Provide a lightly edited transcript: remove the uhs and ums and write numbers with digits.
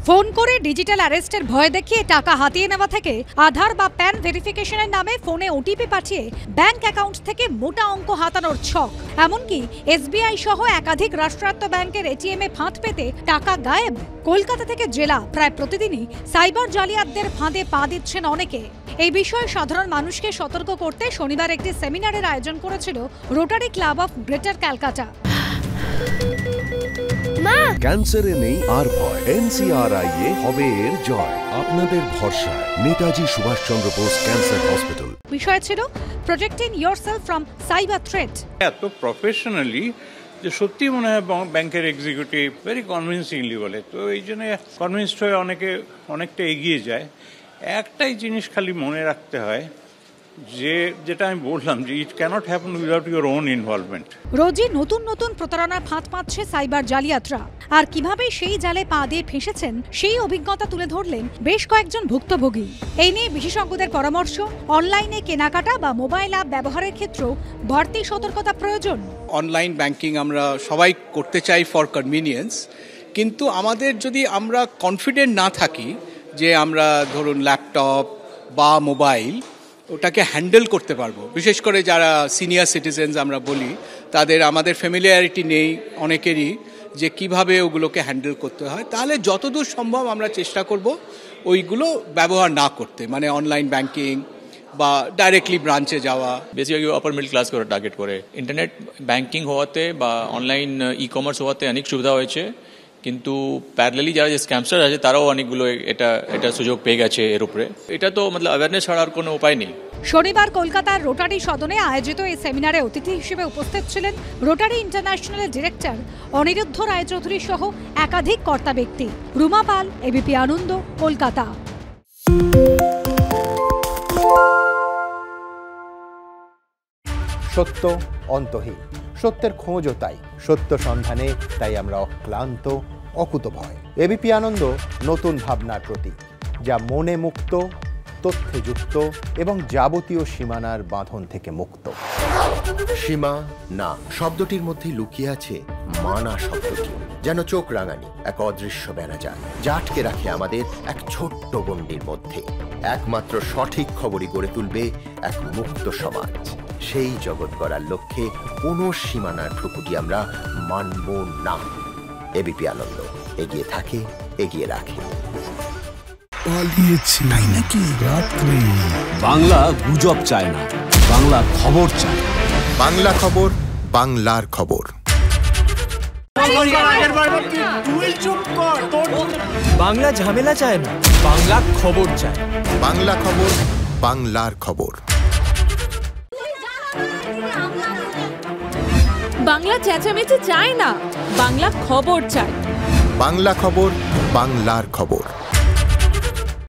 Phone করে digital অ্যারেস্টের ভয় দেখিয়ে টাকা হাতিয়ে নেওয়া থেকে আধার বা প্যান ভেরিফিকেশনের নামে ফোনে ওটিপি পাঠিয়ে ব্যাংক অ্যাকাউন্ট থেকে মোটা অঙ্ক হাতানোর ছক। এমনকি এসবিআই সহ একাধিক রাষ্ট্রায়ত্ত ব্যাংকের এটিএমে ফাঁদ পেতে টাকা গায়েব। কলকাতা থেকে জেলা প্রায় প্রতিদিনই সাইবার জালিয়াতদের ফাঁদে পা দিচ্ছেন অনেকে। এই বিষয়ে সাধারণ মানুষকে সতর্ক করতে শনিবার একটি সেমিনারের আয়োজন করেছিল rotary club of greater Calcutta. ক্যান্সারে নেই আর ভয়, NCRI হবে এর জয়। আপনাদের ভরসা নেতাজি সুভাষচন্দ্র বোস ক্যান্সার হসপিটাল। বিষয় ছিল protecting yourself from cyber threat. এত প্রফেশনালি যে সত্যি মনে হয় ব্যাংকের এক্সিকিউটিভ ভেরি কনভিন্সিংলি বলে, তো এই জন্য কনভিন্সড হয়ে অনেকটা এগিয়ে যায়। একটাই জিনিস খালি মনে রাখতে হয়, যেটা আমি বললাম যে it can't happen without your own involvement. রোজই নতুন নতুন প্রতারণার ফাঁদ পাচ্ছে সাইবার জালিয়াতরা। আর কিভাবে সেই জালে পা দিয়ে ফেঁসেছেন সেই অভিজ্ঞতা তুলে ধরলেন বেশ কয়েকজন ভুক্তভোগী। এই নিয়ে বিশেষজ্ঞদের পরামর্শ, অনলাইনে কেনাকাটা বা মোবাইল অ্যাপ ব্যবহারের ক্ষেত্রেও বাড়তি সতর্কতা প্রয়োজন। অনলাইন ব্যাংকিং আমরা সবাই করতে চাই ফর কনভিনিয়েন্স, কিন্তু আমাদের যদি আমরা কনফিডেন্ট না থাকি যে আমরা ধরুন ল্যাপটপ বা মোবাইল ওটাকে হ্যান্ডেল করতে পারবো, বিশেষ করে যারা সিনিয়র সিটিজেন্স আমরা বলি, তাদের আমাদের ফ্যামিলিয়ারিটি নেই অনেকেরই যে কিভাবে ওগুলোকে হ্যান্ডেল করতে হয়, তাহলে যতদূর সম্ভব আমরা চেষ্টা করব ওইগুলো ব্যবহার না করতে, মানে অনলাইন ব্যাংকিং বা ডাইরেক্টলি ব্রাঞ্চে যাওয়া। বেসিক্যালি আপার মিডল ক্লাস করে টার্গেট করে ইন্টারনেট ব্যাংকিং হওয়াতে বা অনলাইন ই কমার্স হওয়াতে অনেক সুবিধা হয়েছে, কিন্তু প্যারালালি যারা যে স্ক্যামস্টার আছে তারাও অনেকগুলো এটা সুযোগ পেয়ে গেছে এর উপরে। এটা তো অ্যাওয়ারনেস ছাড়া আর কোনো উপায় নেই। শনিবার কলকাতার রোটারি সদনে আয়োজিত এই সেমিনারে অতিথি হিসেবে উপস্থিত ছিলেন রোটারি ইন্টারন্যাশনালের ডিরেক্টর অনিরুদ্ধ রায়চৌধুরী সহ একাধিক কর্তা ব্যক্তি। রুমা পাল, এবিপি আনন্দ, কলকাতা। সত্য অন্তহীন, সত্যের খোঁজও তাই, সত্য সন্ধানে তাই আমরা অক্লান্ত, অকুতভয়। এবিপি আনন্দ নতুন ভাবনার প্রতীক, যা মনে মুক্ত, তথ্যে যুক্ত এবং যাবতীয় সীমানার বাঁধন থেকে মুক্ত। সীমা না শব্দটির মধ্যে লুকিয়ে আছে মানা শব্দটি, যেন চোখ রাঙানি এক অদৃশ্য ব্যানাজার, যা আটকে রাখে আমাদের এক ছোট্ট গণ্ডির মধ্যে। একমাত্র সঠিক খবরই গড়ে তুলবে এক মুক্ত সমাজ। সেই জগৎ গড়ার লক্ষ্যে কোনো সীমানার ঠুকুটি আমরা মানব না। এবিপি আনন্দ এগিয়ে থাকে, এগিয়ে রাখে। পালিয়েছি তাই নাকি? রাত্রি বাংলা গুজব চায় না, বাংলা খবর চায়। বাংলা খবর, বাংলার খবর। বাংলা ঝামেলা চায় না, বাংলা খবর চায়। বাংলা খবর, বাংলার খবর। বাংলা চেঁচামেচি চায় না, বাংলা খবর চায়। বাংলা খবর, বাংলার খবর।